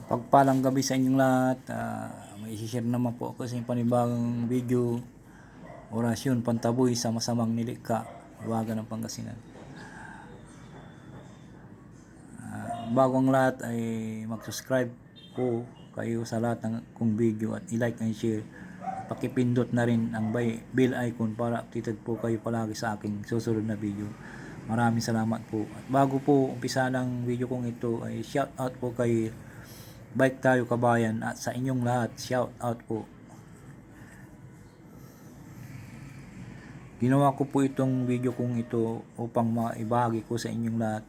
Pagpalang gabi sa inyong lahat. May share naman po ako sa inyong panibagong video. Orasyon pantaboy sa masamang nilikha, Hiwaga ng Pangasinan. Bago ang lahat ay mag-subscribe po kayo sa lahat ng kong video at i-like and share. Pakipindot na rin ang bell icon para updated po kayo palagi sa aking susunod na video. Maraming salamat po. At bago po umpisa ng video kong ito ay shout out po kay Bike Tayo Kabayan at sa inyong lahat, shout out po. Ginawa ko po itong video kong ito upang maibahagi ko sa inyong lahat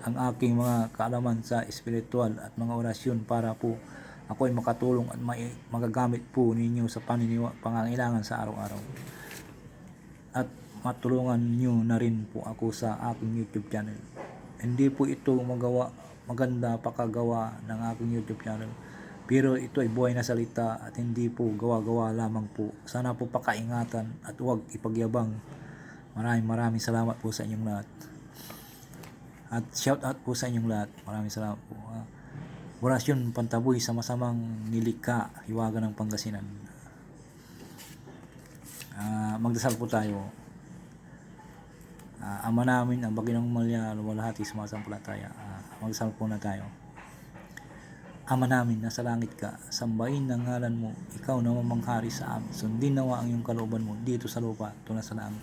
ang aking mga kaalaman sa espiritual at mga orasyon para po ako ay makatulong at magagamit po ninyo sa pangangailangan sa araw-araw. At matulungan nyo na rin po ako sa aking YouTube channel. Hindi po ito maganda pakagawa ng aking YouTube channel, pero ito ay buhay na salita at hindi po gawa-gawa lamang po. Sana po pakaingatan at huwag ipagyabang. Maraming salamat po sa inyong lahat. At shout out po sa inyong lahat. Maraming salamat po. Orasyon pantaboy sa masamang nilikha, Hiwaga ng Pangasinan. Magdasal po tayo. Ama namin ang Baginong Malya, luwalhati sumasampalataya. Magdasal po na tayo. Ama namin, nasa langit ka, sambahin ang ngalan mo, ikaw na mamanghari sa amin. Sundin nawa ang iyong kalooban mo dito sa lupa, tulad sa langit.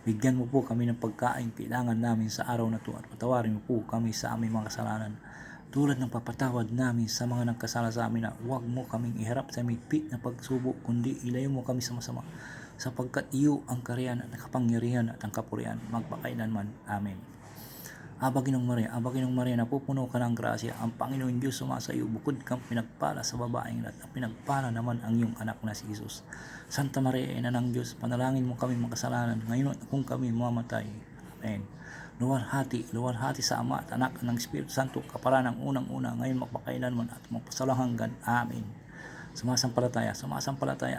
Bigyan mo po kami ng pagkain kailangan namin sa araw na ito at patawarin mo po kami sa aming mga kasalanan. Tulad ng papatawad namin sa mga nagkasala sa amin na huwag mo kaming iharap sa migpit na pagsubok, kundi ilayo mo kami sa masama. Sapagkat iyo ang kariyan at kapangyarihan at ang kapurihan magpakailanman. Amen. Baginong Maria, napupuno ka ng grasya, ang Panginoon Diyos sumasa iyo, bukod kang pinagpala sa babaeng lahat, at pinagpala naman ang iyong anak na si Jesus. Santa Maria, Ina ng Diyos, panalangin mo kami makasalanan, ngayon at kung kami mamatay. Amen. Luwalhati sa Ama at Anak ng Espiritu Santo, kaparan ng unang-una, ngayon magpakailanman at magpasalang hanggan. Amen. Sumasampalataya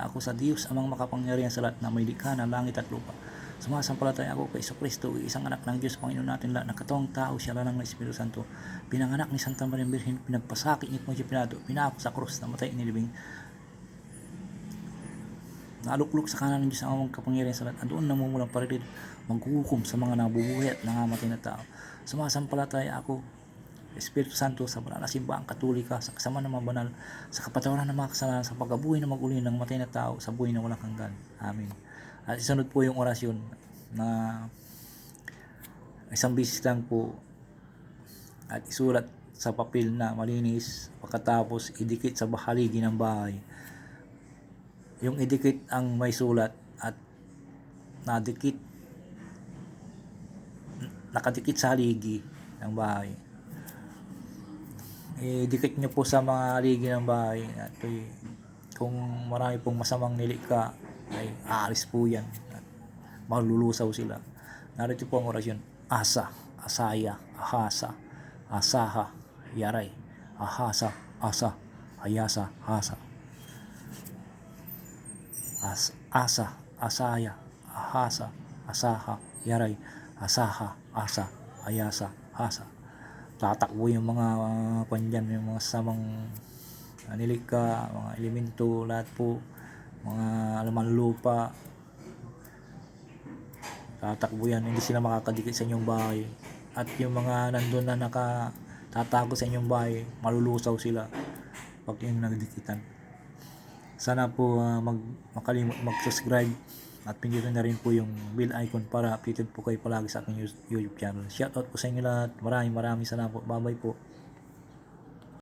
ako sa Diyos amang makapangyarihan sa lahat na may likha ng langit at lupa. Sumasampalataya ako kay Jesucristo, isang anak ng Diyos, Panginoon natin lahat, nakatawang tao, siya lang ng Espiritu Santo, pinanganak ni Santa Maria Birhen, pinagpasakit ni Poncio Pilato, pinako sa krus, namatay inilibing, naluklok sa kanan ng Diyos ang amang kapangyarihan sa lahat, at doon namumulang parilid, maghuhukom sa mga nabubuhay at nangamatay na tao. Sumasampalataya ako Espiritu Santo, sa banal na simbahang Katolika, sa kasama ng mga banal, sa kapatawaran ng mga kasalanan, sa pagkabuhay na maguli ng matay na tao, sa buhay na walang hanggan. Amen. At isunod po yung orasyon na isang bisis lang po at isulat sa papel na malinis, pagkatapos idikit sa haligi ng bahay. Yung idikit ang may sulat at nakadikit sa haligi ng bahay. Idikit nyo po sa mga haligi ng bahay at kung marami pong masamang nilikha ay aalis po yan at malulusaw sila. Narito po ang orasyon: asa, asaya, ahasa, asaha, yaray, ahasa, asa, ayasa, hasa. Asa, asaya, ahasa, asaha, yaray, asaha, asa, ayasa, hasa. Tatakbo yung mga pandyan, yung mga samang nilikha, mga elemento, lahat po, mga laman lupa, tatakbo yan, hindi sila makakadikit sa inyong bahay. At yung mga nandun na nakatatago sa inyong bahay, malulusaw sila pag yung nagdikitan. Sana po makalimot mag-subscribe at pindutin na rin po yung bell icon para updated po kayo palagi sa aking YouTube channel. Shoutout po sa inyo lahat. Maraming salamat po. Bye-bye po.